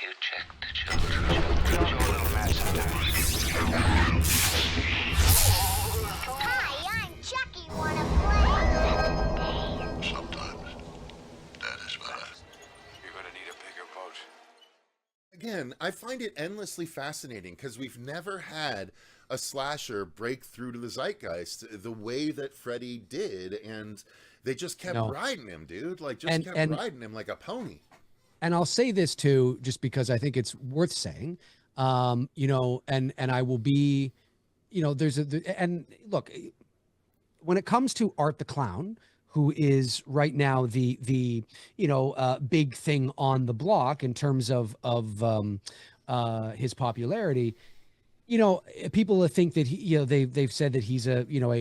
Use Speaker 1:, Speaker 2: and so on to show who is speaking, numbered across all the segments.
Speaker 1: you check the children? You're a little mad sometimes.
Speaker 2: Hi, I'm Chucky. Wanna play?
Speaker 3: Sometimes. That is better.
Speaker 1: You're gonna need a bigger boat.
Speaker 4: Again, I find it endlessly fascinating because we've never had a slasher break through to the zeitgeist the way that Freddy did, and they just kept riding him, dude. Like, just kept riding him like a pony.
Speaker 5: And I'll say this too, just because I think it's worth saying, you know, and I will be, you know, and look, when it comes to Art the Clown, who is right now the you know, big thing on the block in terms of his popularity, you know, people think that he, you know, they've said that he's a, you know,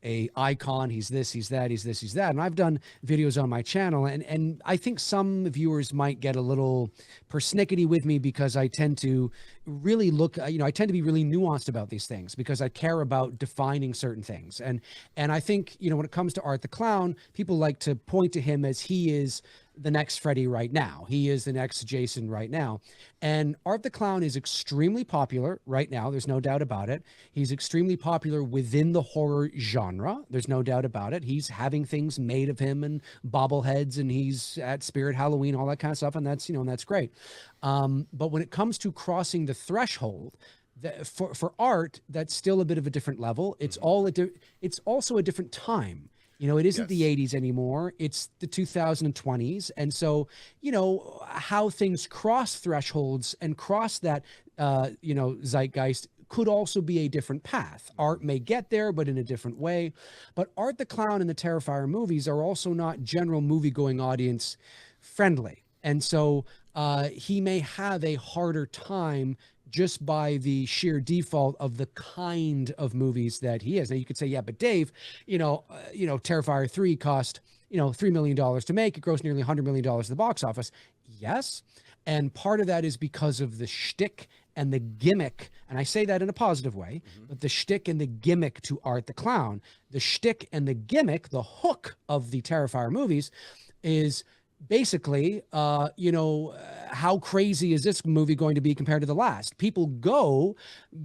Speaker 5: a icon, he's this, he's that, he's this, he's that. And I've done videos on my channel, and I think some viewers might get a little persnickety with me because I tend to really look, you know, I tend to be really nuanced about these things because I care about defining certain things. And I think, you know, when it comes to Art the Clown, people like to point to him as he is the next Freddy right now. He is the next Jason right now. And Art the Clown is extremely popular right now. There's no doubt about it. He's extremely popular within the horror genre. There's no doubt about it. He's having things made of him and bobbleheads, and he's at Spirit Halloween, all that kind of stuff. And that's, you know, and that's great. But when it comes to crossing the threshold, for art, that's still a bit of a different level. It's it's also a different time. You know, it isn't the 80s anymore. It's the 2020s. And so, you know, how things cross thresholds and cross that, you know, zeitgeist could also be a different path. Art may get there, but in a different way. But Art the Clown and the Terrifier movies are also not general movie-going audience friendly. And so he may have a harder time just by the sheer default of the kind of movies that he is. Now you could say, yeah, but Dave, you know, Terrifier 3 cost, you know, $3 million to make. It grossed nearly $100 million at the box office. Yes. And part of that is because of the shtick and the gimmick. And I say that in a positive way, but the shtick and the gimmick to Art the Clown, the shtick and the gimmick, the hook of the Terrifier movies is basically, you know, how crazy is this movie going to be compared to the last? People go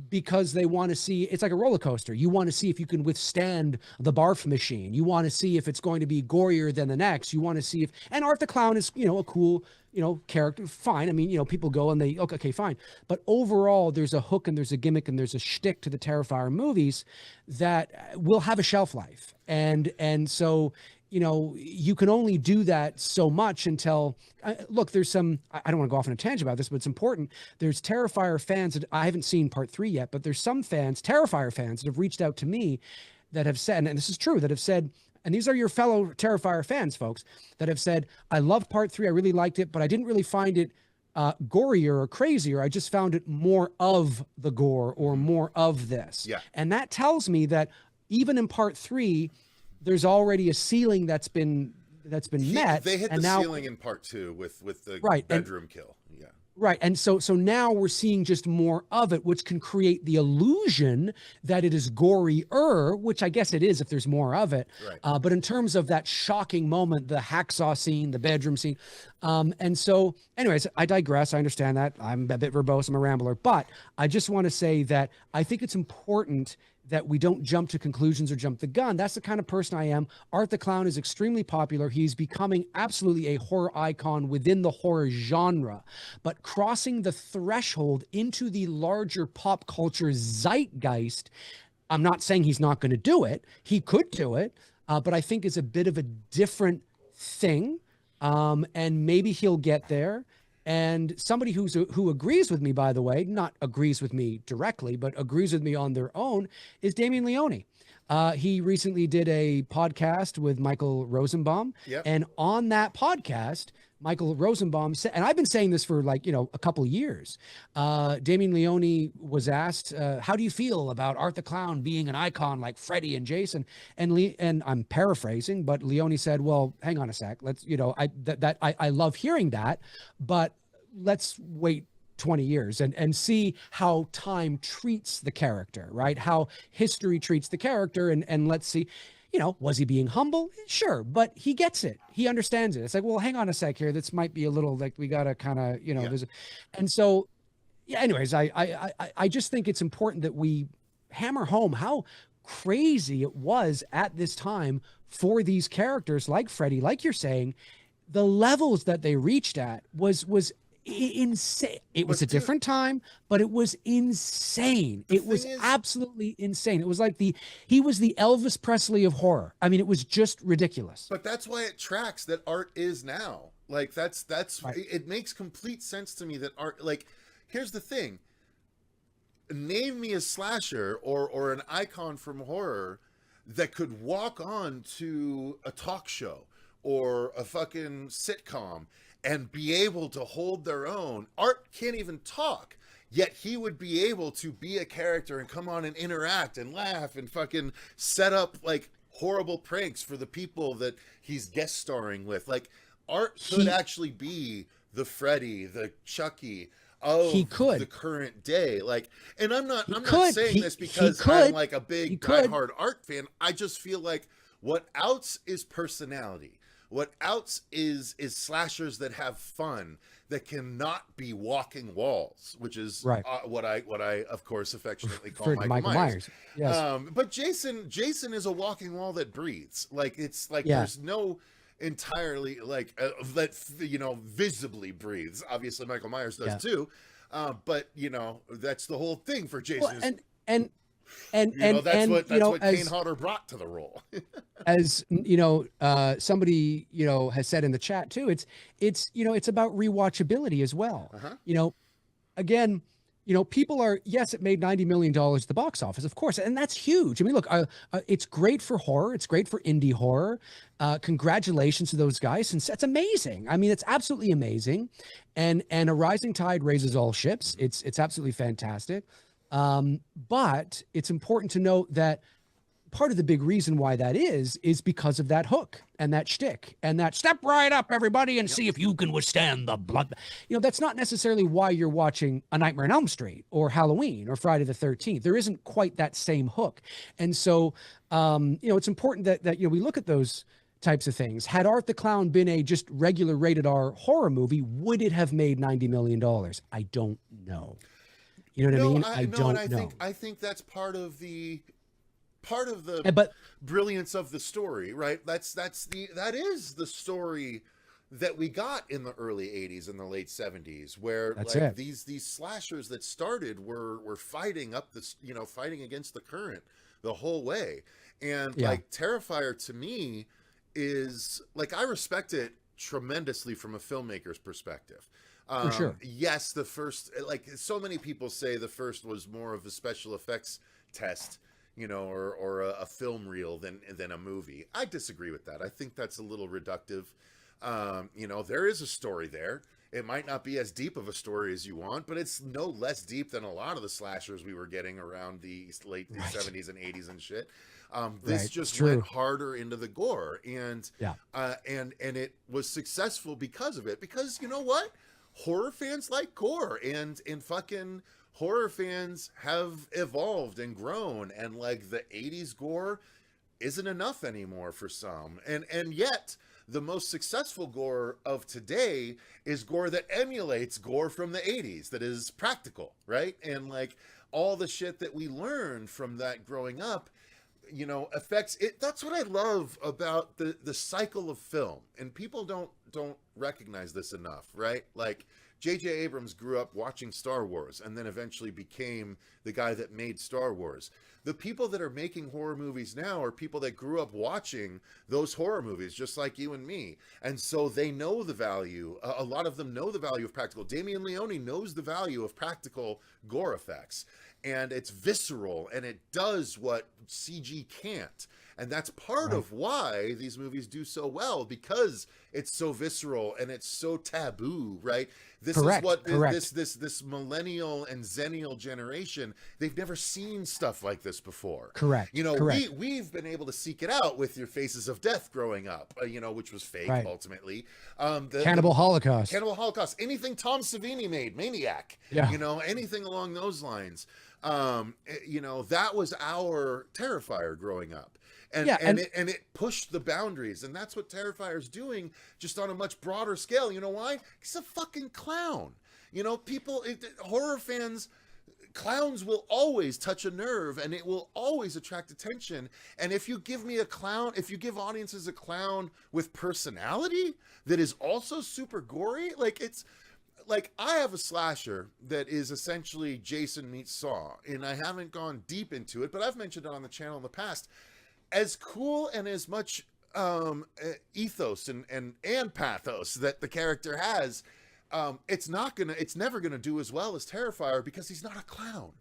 Speaker 5: because they want to see, it's like a roller coaster. You want to see if you can withstand the barf machine. You want to see if it's going to be gorier than the next. You want to see if, and Art the Clown is, you know, a cool, you know, character. Fine. I mean, you know, people go and they, okay, fine. But overall, there's a hook and there's a gimmick and there's a shtick to the Terrifier movies that will have a shelf life. And so, you know, you can only do that so much until, look, there's some, I don't want to go off on a tangent about this, but it's important. There's Terrifier fans that I haven't seen part 3 yet, but there's some fans, Terrifier fans, that have reached out to me that have said, and this is true, that have said, and these are your fellow Terrifier fans, folks, that have said, I loved part 3, I really liked it, but I didn't really find it gorier or crazier. I just found it more of the gore or more of this.
Speaker 4: Yeah.
Speaker 5: And that tells me that even in part 3, there's already a ceiling that's been met.
Speaker 4: They hit
Speaker 5: and
Speaker 4: the
Speaker 5: now,
Speaker 4: ceiling in part 2 with the
Speaker 5: right,
Speaker 4: bedroom kill. Yeah.
Speaker 5: Right. And so now we're seeing just more of it, which can create the illusion that it is gorier, which I guess it is if there's more of it.
Speaker 4: Right.
Speaker 5: But in terms of that shocking moment, the hacksaw scene, the bedroom scene. And so anyways, I digress. I understand that. I'm a bit verbose. I'm a rambler. But I just want to say that I think it's important that we don't jump to conclusions or jump the gun. That's the kind of person I am. Art the Clown is extremely popular. He's becoming absolutely a horror icon within the horror genre. But crossing the threshold into the larger pop culture zeitgeist, I'm not saying he's not going to do it. He could do it, but I think it's a bit of a different thing. And maybe he'll get there. And somebody who agrees with me, by the way, not agrees with me directly, but agrees with me on their own, is Damien Leone. He recently did a podcast with Michael Rosenbaum.
Speaker 4: Yep.
Speaker 5: And on that podcast, Michael Rosenbaum said, and I've been saying this for like, you know, a couple of years. Damien Leone was asked, how do you feel about Art the Clown being an icon like Freddy and Jason? And I'm paraphrasing, but Leone said, well, hang on a sec. Let's, you know, I love hearing that, but let's wait 20 years and see how time treats the character, right? How history treats the character. And let's see, was he being humble? Sure, but he gets it. He understands it. It's like, well, hang on a sec here. This might be a little like we gotta kind of, and so, yeah. Anyways, I just think it's important that we hammer home how crazy it was at this time for these characters like Freddy, like you're saying, the levels that they reached at was insane. It was a different time, but it was insane. It was absolutely insane. It was like he was the Elvis Presley of horror. I mean, it was just ridiculous.
Speaker 4: But that's why it tracks that art is now. Like that's
Speaker 5: right.
Speaker 4: It makes complete sense to me that art, like, here's the thing. Name me a slasher or an icon from horror that could walk on to a talk show or a fucking sitcom and be able to hold their own. Art can't even talk, yet he would be able to be a character and come on and interact and laugh and fucking set up like horrible pranks for the people that he's guest starring with. Like, Art could actually be the Freddy, the Chucky of the current day. Like, and I'm not saying this because I'm like a big diehard Art fan. I just feel like what outs is personality. What outs is slashers that have fun, that cannot be walking walls, which is what I of course affectionately call Michael Myers.
Speaker 5: Yes.
Speaker 4: But Jason is a walking wall that breathes. Like, it's like there's no entirely like that visibly breathes. Obviously Michael Myers does too, but that's the whole thing for Jason.
Speaker 5: Well,
Speaker 4: that's what Kane Hodder brought to the role.
Speaker 5: As somebody has said in the chat too, it's about rewatchability as well. Again, people are, yes, it made $90 million at the box office, of course, and that's huge. I mean, look, it's great for horror, it's great for indie horror. Congratulations to those guys, since that's amazing. I mean, it's absolutely amazing, and a rising tide raises all ships. It's absolutely fantastic. But it's important to note that part of the big reason why that is because of that hook and that shtick and that step right up, everybody, and see if you can withstand the blood. That's not necessarily why you're watching A Nightmare on Elm Street or Halloween or Friday the 13th. There isn't quite that same hook. And so, it's important that we look at those types of things. Had Art the Clown been a just regular rated R horror movie, would it have made $90 million? I don't know. You know what I mean? I don't know.
Speaker 4: I think that's part of the brilliance of the story, right? That is the story that we got in the early 80s and the late 70s, where these slashers that started were fighting up this, fighting against the current the whole way. And like Terrifier to me is like, I respect it tremendously from a filmmaker's perspective.
Speaker 5: For sure.
Speaker 4: Yes, the first, like so many people say, the first was more of a special effects test, or a film reel than a movie. I disagree with that. I think that's a little reductive. There is a story there. It might not be as deep of a story as you want, but it's no less deep than a lot of the slashers we were getting around the late 70s and 80s and shit. This just went harder into the gore, and it was successful because of it. Because you know what? Horror fans like gore, and fucking horror fans have evolved and grown, and like the 80s gore isn't enough anymore for some, and yet the most successful gore of today is gore that emulates gore from the 80s, that is practical, right? And like all the shit that we learned from that growing up, affects it. That's what I love about the cycle of film, and people don't recognize this enough, right? Like J.J. Abrams grew up watching Star Wars and then eventually became the guy that made Star Wars. The people that are making horror movies now are people that grew up watching those horror movies, just like you and me. And so they know the value. A lot of them know the value of practical. Damien Leone knows the value of practical gore effects. And it's visceral, and it does what CG can't. And that's part of why these movies do so well, because it's so visceral and it's so taboo, right? This is what this millennial and zennial generation, they've never seen stuff like this before.
Speaker 5: Correct.
Speaker 4: We've been able to seek it out with your Faces of Death growing up, which was fake ultimately.
Speaker 5: Cannibal Holocaust.
Speaker 4: Anything Tom Savini made, Maniac. Anything along those lines. That was our Terrifier growing up. And,
Speaker 5: Yeah,
Speaker 4: and it pushed the boundaries, and that's what Terrifier's doing, just on a much broader scale. You know why? He's a fucking clown. Horror fans, clowns will always touch a nerve, and it will always attract attention. And if you give me a clown, if you give audiences a clown with personality that is also super gory, it's like, I have a slasher that is essentially Jason meets Saw, and I haven't gone deep into it, but I've mentioned it on the channel in the past. As cool and as much ethos and pathos that the character has, it's never gonna do as well as Terrifier, because he's not a clown.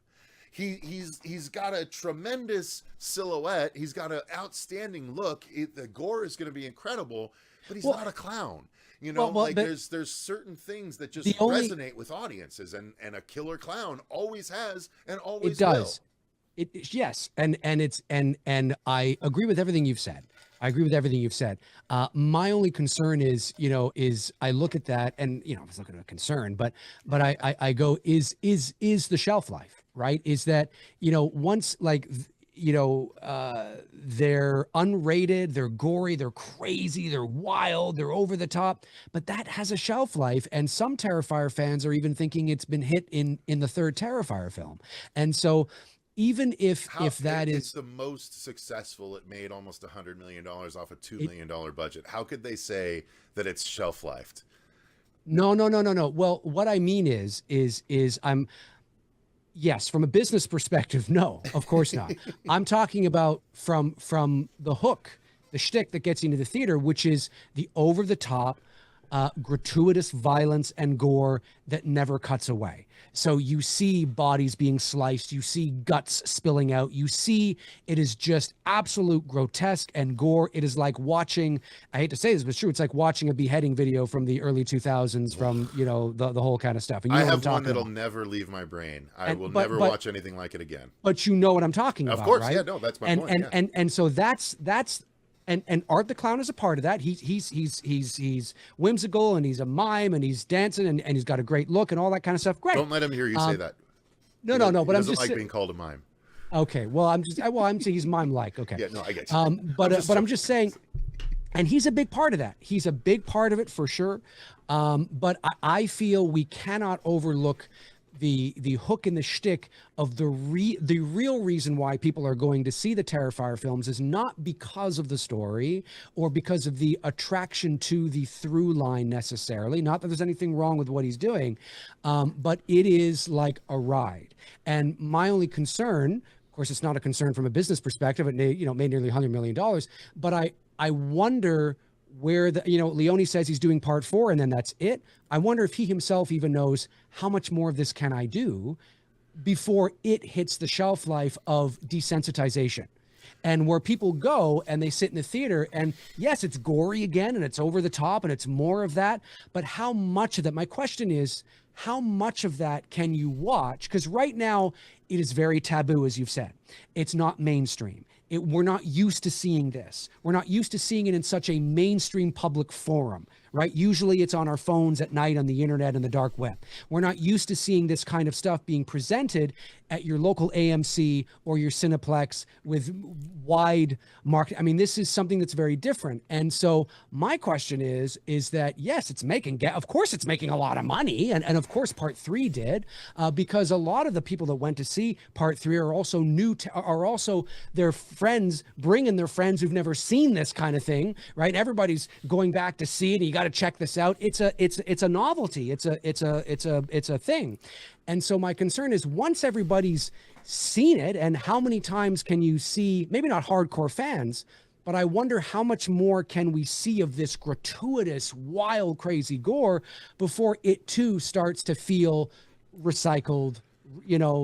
Speaker 4: He's got a tremendous silhouette. He's got an outstanding look. The gore is gonna be incredible, but he's not a clown. There's certain things that just resonate with audiences, and a killer clown always has and always will.
Speaker 5: Yes, and I agree with everything you've said. My only concern is I look at that, and I was looking at a concern, but I go, is the shelf life, right? Is that once they're unrated, they're gory, they're crazy, they're wild, they're over the top, but that has a shelf life, and some Terrifier fans are even thinking it's been hit in the third Terrifier film, and so. Even if that is
Speaker 4: the most successful, it made almost $100 million off a $2 million budget. How could they say that it's shelf-lifed?
Speaker 5: No. Well, what I mean is yes, from a business perspective, no, of course not. I'm talking about from the hook, the shtick that gets you into the theater, which is the over-the-top, gratuitous violence and gore that never cuts away. So you see bodies being sliced, you see guts spilling out, you see it is just absolute grotesque and gore. It is like watching, I hate to say this, but it's true, it's like watching a beheading video from the early 2000s from, the whole kind of stuff. And
Speaker 4: I have one that'll never leave my brain. I will never watch anything like it again.
Speaker 5: But you know what I'm talking about,
Speaker 4: of course,
Speaker 5: right?
Speaker 4: Yeah, no, that's my point.
Speaker 5: And so that's and Art the Clown is a part of that. He's whimsical, and he's a mime, and he's dancing, and he's got a great look and all that kind of stuff. Great.
Speaker 4: Don't let him hear you say that.
Speaker 5: No. But I'm just
Speaker 4: like being called a mime.
Speaker 5: Okay. Well, I'm saying he's mime-like. Okay.
Speaker 4: Yeah. No, I get you.
Speaker 5: But I'm just saying, and he's a big part of that. He's a big part of it for sure. But I feel we cannot overlook the hook and the shtick of the real reason why people are going to see the Terrifier films is not because of the story or because of the attraction to the through line necessarily. Not that there's anything wrong with what he's doing, but it is like a ride. And my only concern, of course, it's not a concern from a business perspective. It made nearly $100 million, but I wonder where Leone says he's doing part 4 and then that's it. I wonder if he himself even knows how much more of this can I do before it hits the shelf life of desensitization. And where people go and they sit in the theater and yes, it's gory again and it's over the top and it's more of that, but how much of that, my question is, how much of that can you watch? Because right now it is very taboo, as you've said. It's not mainstream. We're not used to seeing this. We're not used to seeing it in such a mainstream public forum, right? Usually it's on our phones at night on the internet and the dark web. We're not used to seeing this kind of stuff being presented at your local AMC or your Cineplex with wide market. I mean, this is something that's very different. And so my question is that, yes, of course it's making a lot of money. And of course part 3 did, because a lot of the people that went to see part 3 are also are also their friends bringing their friends who've never seen this kind of thing, right? Everybody's going back to see it. And you got to check this out. It's a novelty. It's a thing. And so my concern is once everybody's seen it, and how many times can you see, maybe not hardcore fans, but I wonder how much more can we see of this gratuitous, wild, crazy gore before it too starts to feel recycled,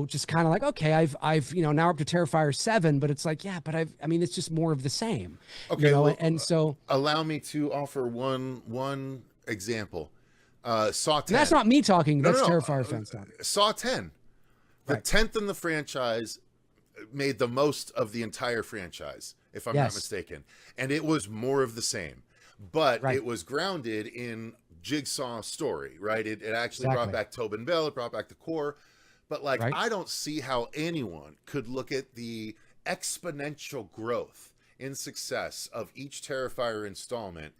Speaker 5: just kind of like, okay, I've now up to Terrifier 7, but it's like, yeah, but it's just more of the same.
Speaker 4: Okay.
Speaker 5: And so
Speaker 4: allow me to offer one example. Saw 10.
Speaker 5: That's not me talking. That's Terrifier fans talking.
Speaker 4: Saw 10. The 10th in the franchise made the most of the entire franchise, if I'm not mistaken. And it was more of the same. But it was grounded in Jigsaw story, right? It actually brought back Tobin Bell. It brought back the core. But I don't see how anyone could look at the exponential growth in success of each Terrifier installment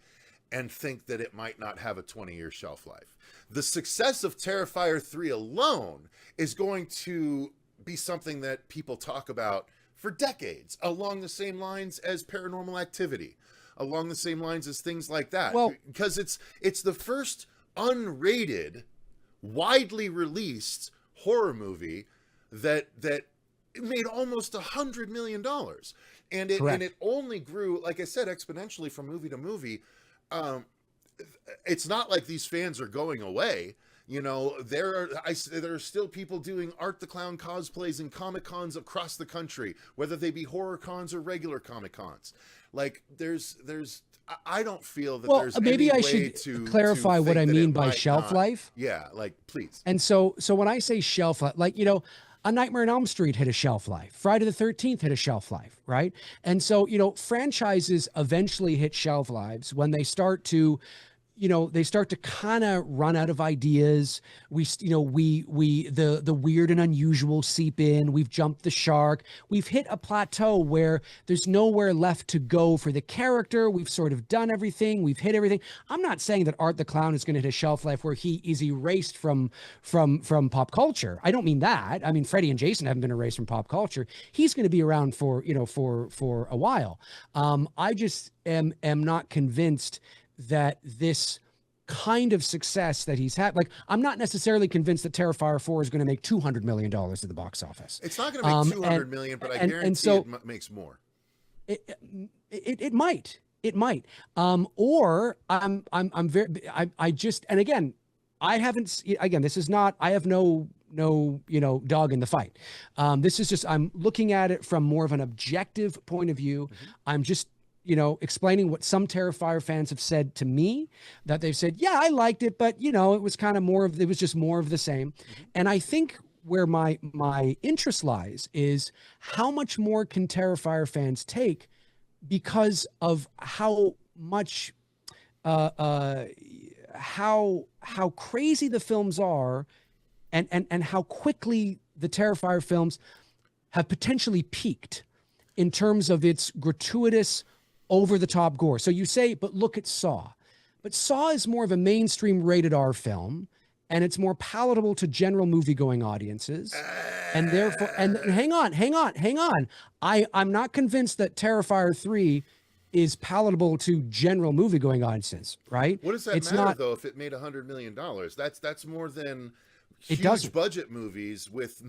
Speaker 4: and think that it might not have a 20-year shelf life. The success of Terrifier 3 alone is going to be something that people talk about for decades, along the same lines as Paranormal Activity, along the same lines as things like that.
Speaker 5: Well,
Speaker 4: because it's the first unrated, widely released horror movie that made almost $100 million. And it only grew, like I said, exponentially from movie to movie. It's not like these fans are going away. You know, there are still people doing Art the Clown cosplays in Comic Cons across the country, whether they be horror cons or regular Comic Cons. Like I don't feel that there's
Speaker 5: maybe
Speaker 4: any
Speaker 5: I
Speaker 4: way
Speaker 5: should
Speaker 4: to
Speaker 5: clarify
Speaker 4: to
Speaker 5: what I
Speaker 4: think that
Speaker 5: mean
Speaker 4: it
Speaker 5: by
Speaker 4: might
Speaker 5: shelf
Speaker 4: not.
Speaker 5: life.
Speaker 4: Yeah, like please.
Speaker 5: And so when I say shelf life, like, you know, A Nightmare on Elm Street hit a shelf life. Friday the 13th hit a shelf life, right? And so, you know, franchises eventually hit shelf lives when they start to, you know, they start to kind of run out of ideas. The weird and unusual seep in. We've jumped the shark. We've hit a plateau where there's nowhere left to go for the character. We've sort of done everything. We've hit everything. I'm not saying that Art the Clown is going to hit a shelf life where he is erased from pop culture. I don't mean that. I mean, Freddy and Jason haven't been erased from pop culture. He's going to be around for a while. I just am not convinced that this kind of success that he's had, like, I'm not necessarily convinced that Terrifier 4 is going to make $200 million at the box office.
Speaker 4: It's not going to make $200 million, but I guarantee it makes more.
Speaker 5: It might. Or I'm very, I just, and again, I haven't, again, this is not, I have no, dog in the fight. This is just, I'm looking at it from more of an objective point of view. Mm-hmm. I'm just, explaining what some Terrifier fans have said to me, that they've said, yeah, I liked it, but it was kind of it was just more of the same. Mm-hmm. And I think where my interest lies is how much more can Terrifier fans take because of how much, how crazy the films are and how quickly the Terrifier films have potentially peaked in terms of its gratuitous, over-the-top gore. So you say, but look at Saw. But Saw is more of a mainstream rated R film, and it's more palatable to general movie-going audiences. And therefore, and hang on. I'm not convinced that Terrifier 3 is palatable to general movie-going audiences, right?
Speaker 4: What does that matter, though, if it made $100 million? That's more than huge budget movies with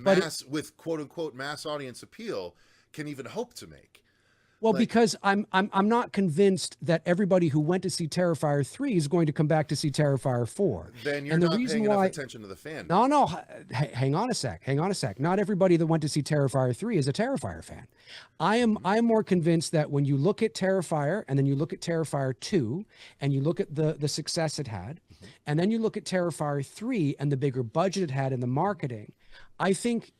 Speaker 4: quote-unquote mass audience appeal can even hope to make.
Speaker 5: Well, because I'm not convinced that everybody who went to see Terrifier 3 is going to come back to see Terrifier 4.
Speaker 4: Then you're not paying enough attention to the fan.
Speaker 5: No. Hang on a sec. Not everybody that went to see Terrifier 3 is a Terrifier fan. I'm more convinced that when you look at Terrifier and then you look at Terrifier 2 and you look at the success it had, mm-hmm. and then you look at Terrifier 3 and the bigger budget it had in the marketing, I think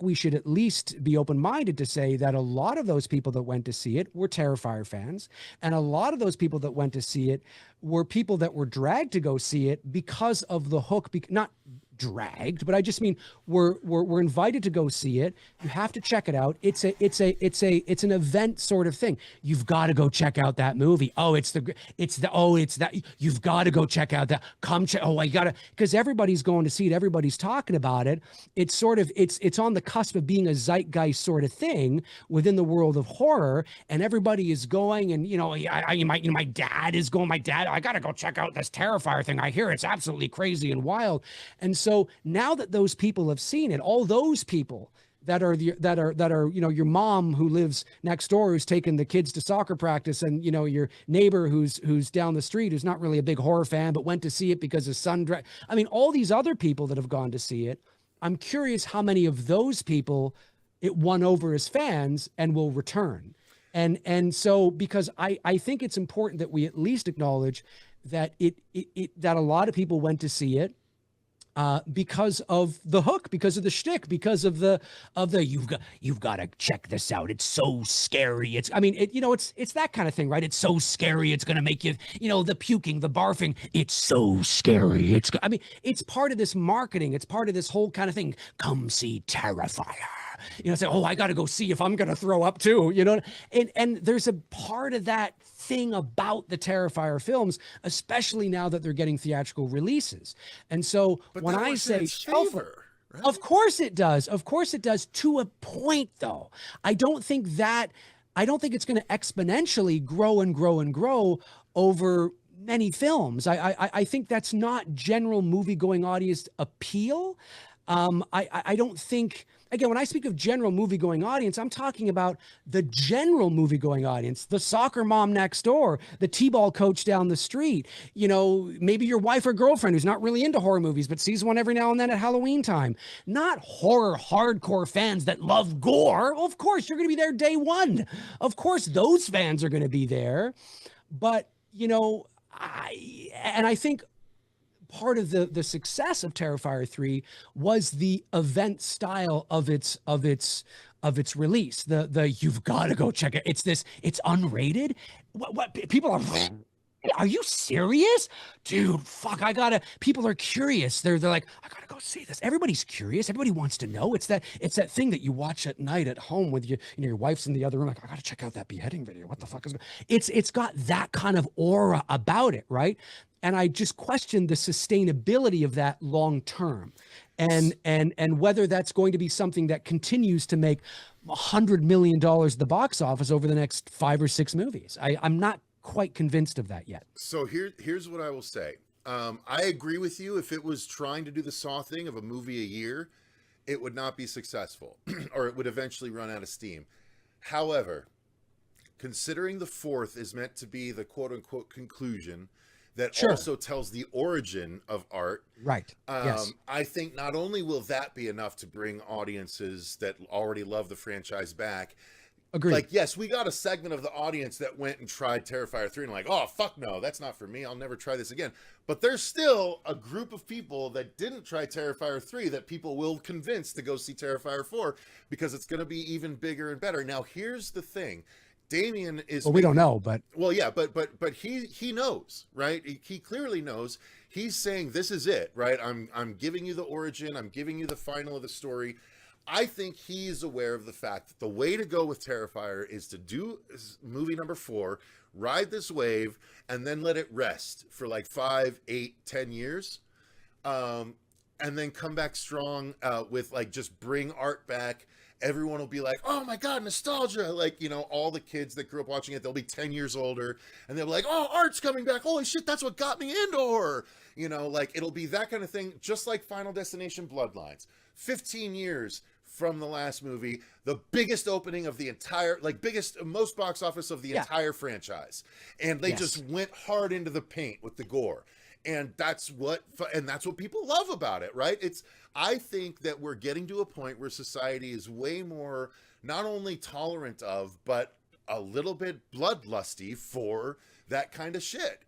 Speaker 5: we should at least be open-minded to say that a lot of those people that went to see it were Terrifier fans, and a lot of those people that went to see it were people that were dragged to go see it because of the hook, not dragged, but I just mean we're invited to go see it. You have to check it out. It's an event sort of thing. You've got to go check out that movie. It's that you've got to go check out that. Because everybody's going to see it. Everybody's talking about it. It's sort of, it's on the cusp of being a zeitgeist sort of thing within the world of horror. And everybody is going, and my dad is going, I got to go check out this Terrifier thing. I hear it's absolutely crazy and wild. And so now that those people have seen it, all those people that are your mom who lives next door who's taking the kids to soccer practice, and your neighbor who's down the street who's not really a big horror fan but went to see it because his son all these other people that have gone to see it, I'm curious how many of those people it won over as fans and will return. And so, because I think it's important that we at least acknowledge that that a lot of people went to see it because of the hook, because of the shtick, because of the you've got to check this out. It's so scary. It's that kind of thing, right? It's so scary. It's going to make you, the puking, the barfing. It's so scary. It's part of this marketing. It's part of this whole kind of thing. Come see Terrifier. say, oh, I got to go see if I'm going to throw up too, and there's a part of that thing about the Terrifier films, especially now that they're getting theatrical releases. And so
Speaker 4: But
Speaker 5: when
Speaker 4: that
Speaker 5: I
Speaker 4: works in
Speaker 5: say
Speaker 4: its
Speaker 5: shelf it,
Speaker 4: favor, right?
Speaker 5: of course it does. Of course it does, to a point, though. I don't think it's going to exponentially grow and grow and grow over many films. I think that's not general movie-going audience appeal. I don't think, again, when I speak of general movie-going audience, I'm talking about the general movie-going audience, the soccer mom next door, the t-ball coach down the street, maybe your wife or girlfriend who's not really into horror movies, but sees one every now and then at Halloween time. Not horror hardcore fans that love gore. Of course, you're going to be there day one. Of course, those fans are going to be there. But, I think part of the success of Terrifier 3 was the event style of its release. The you've got to go check it. It's unrated. What people are you serious? Dude, fuck, people are curious. They're like, I gotta go see this. Everybody's curious. Everybody wants to know. It's that thing that you watch at night at home with your wife's in the other room. Like, I gotta check out that beheading video. What the fuck is it's got that kind of aura about it, right? And I just question the sustainability of that long term, and whether that's going to be something that continues to make $100 million at the box office over the next 5 or 6 movies. I'm not quite convinced of that yet.
Speaker 4: So here's what I will say. I agree with you. If it was trying to do the Saw thing of a movie a year, it would not be successful, or it would eventually run out of steam. However, considering the fourth is meant to be the quote unquote conclusion that also tells the origin of art.
Speaker 5: Right. Yes.
Speaker 4: I think not only will that be enough to bring audiences that already love the franchise back.
Speaker 5: Agreed.
Speaker 4: Like, yes, we got a segment of the audience that went and tried Terrifier 3 and like, oh, fuck no, that's not for me. I'll never try this again. But there's still a group of people that didn't try Terrifier 3 that people will convince to go see Terrifier 4 because it's going to be even bigger and better. Now, here's the thing. Damien is...
Speaker 5: Well, we don't know, but...
Speaker 4: Well, yeah, but he knows, right? He clearly knows. He's saying, this is it, right? I'm giving you the origin. I'm giving you the final of the story. I think he's aware of the fact that the way to go with Terrifier is to do movie number 4, ride this wave, and then let it rest for like 5, 8, 10 years. And then come back strong with like, just bring art back. Everyone will be like, oh my God, nostalgia. Like, all the kids that grew up watching it, they'll be 10 years older and they'll be like, oh, art's coming back. Holy shit, that's what got me into horror. Like it'll be that kind of thing, just like Final Destination Bloodlines. 15 years from the last movie, the biggest opening of the entire, most box office of the entire franchise. And they just went hard into the paint with the gore. And that's what people love about it, right? I think that we're getting to a point where society is way more not only tolerant of, but a little bit bloodlusty for that kind of shit.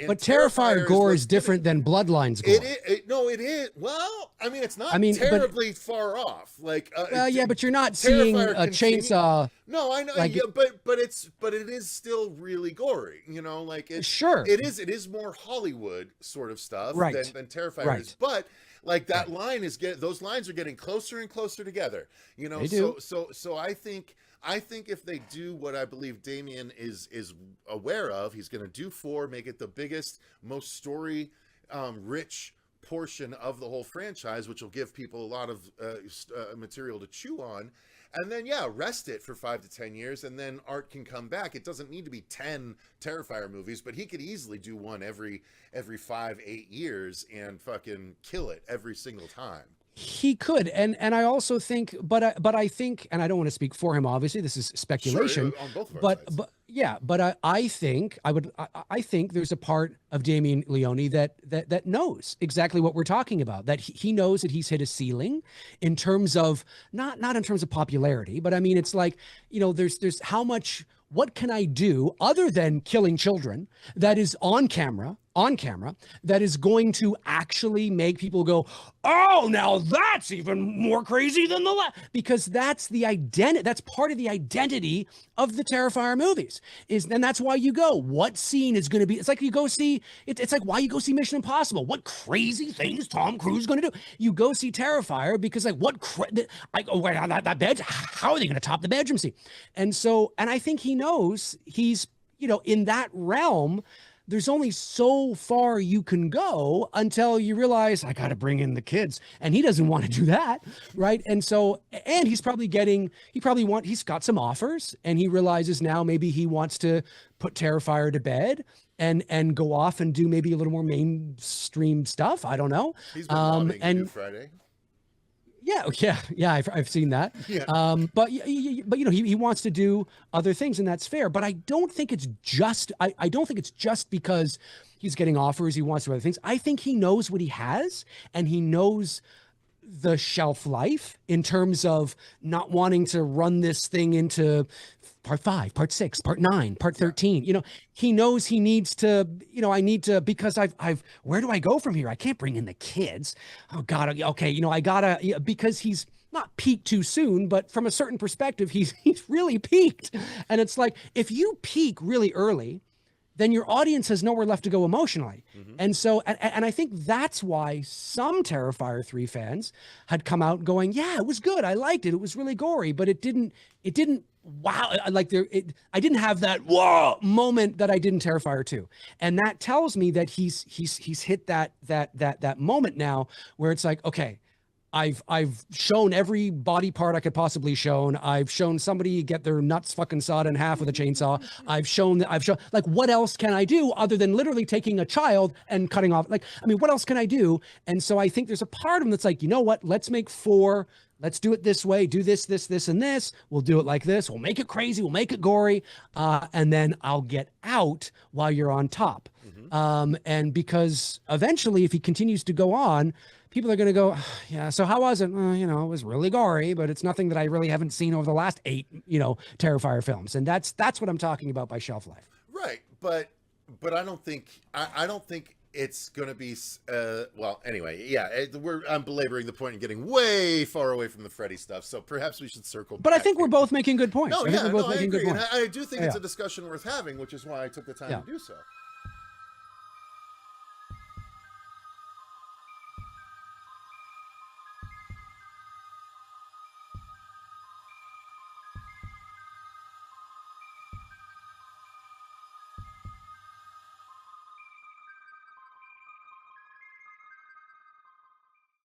Speaker 4: But
Speaker 5: Terrifier gore is different than Bloodlines gore.
Speaker 4: It is. Well, I mean, it's not terribly far off. Like,
Speaker 5: but you're not seeing a chainsaw.
Speaker 4: No, I know.
Speaker 5: Like,
Speaker 4: but it is still really gory. It is more Hollywood sort of stuff than Terrifier is. But like that line is those lines are getting closer and closer together.
Speaker 5: They do.
Speaker 4: So I think if they do what I believe Damien is aware of, he's going to do 4, make it the biggest, most story rich portion of the whole franchise, which will give people a lot of material to chew on. And then, rest it for 5 to 10 years, and then art can come back. It doesn't need to be 10 Terrifier movies, but he could easily do one every 5, 8 years and fucking kill it every single time.
Speaker 5: He could, and I also think, but I think, and I don't want to speak for him. Obviously, this is speculation.
Speaker 4: Sure, on both of our sides.
Speaker 5: I think there's a part of Damien Leone that knows exactly what we're talking about. That he knows that he's hit a ceiling in terms of not in terms of popularity, but I mean, it's like, there's how much. What can I do other than killing children that is on camera on camera that is going to actually make people go, oh, now that's even more crazy than the last, because that's the identity. That's part of the identity of the Terrifier movies and that's why you go, what scene is going to be, it's like you go see, it's like why you go see Mission Impossible. What crazy thing is Tom Cruise going to do? You go see Terrifier because like that bed, how are they going to top the bedroom scene? And I think he knows he's, in that realm, there's only so far you can go until you realize I got to bring in the kids, and he doesn't want to do that. Right. And he's probably he's got some offers, and he realizes now maybe he wants to put Terrifier to bed and go off and do maybe a little more mainstream stuff. I don't know.
Speaker 4: He's been wanting to do Friday.
Speaker 5: Yeah. I've seen that.
Speaker 4: Yeah.
Speaker 5: But he wants to do other things, and that's fair. But I don't think it's just. I don't think it's just because he's getting offers. He wants to do other things. I think he knows what he has, and he knows the shelf life in terms of not wanting to run this thing into part 5, part 6, part 9, part 13. He knows he needs to, I need to, because where do I go from here? I can't bring in the kids. Oh God. Okay. I gotta, because he's not peaked too soon, but from a certain perspective, he's really peaked. And it's like, if you peak really early, then your audience has nowhere left to go emotionally. And so, and I think that's why some Terrifier 3 fans had come out going, yeah, it was good. I liked it. It was really gory, but it didn't, wow. I didn't have that whoa moment that I did in Terrifier 2. And that tells me that he's hit that moment now where it's like, okay, I've shown every body part I could possibly shown. I've shown somebody get their nuts fucking sawed in half with a chainsaw. I've shown like, what else can I do other than literally taking a child and cutting off? Like, I mean, what else can I do? And so I think there's a part of him that's like, you know what? Let's make 4. Let's do it this way. Do this, and this. We'll do it like this. We'll make it crazy. We'll make it gory. And then I'll get out while you're on top. And because eventually, if he continues to go on, people are going to go, yeah, so how was it? It was really gory, but it's nothing that I really haven't seen over the last 8, Terrifier films. And that's what I'm talking about by shelf life.
Speaker 4: Right. But I don't think it's going to be, well, anyway, yeah, I'm belaboring the point and getting way far away from the Freddy stuff. So perhaps we should circle
Speaker 5: But
Speaker 4: back.
Speaker 5: I think we're both making good points.
Speaker 4: No,
Speaker 5: I think we're both making
Speaker 4: agree.
Speaker 5: good points.
Speaker 4: And I do think it's a discussion worth having, which is why I took the time to do so.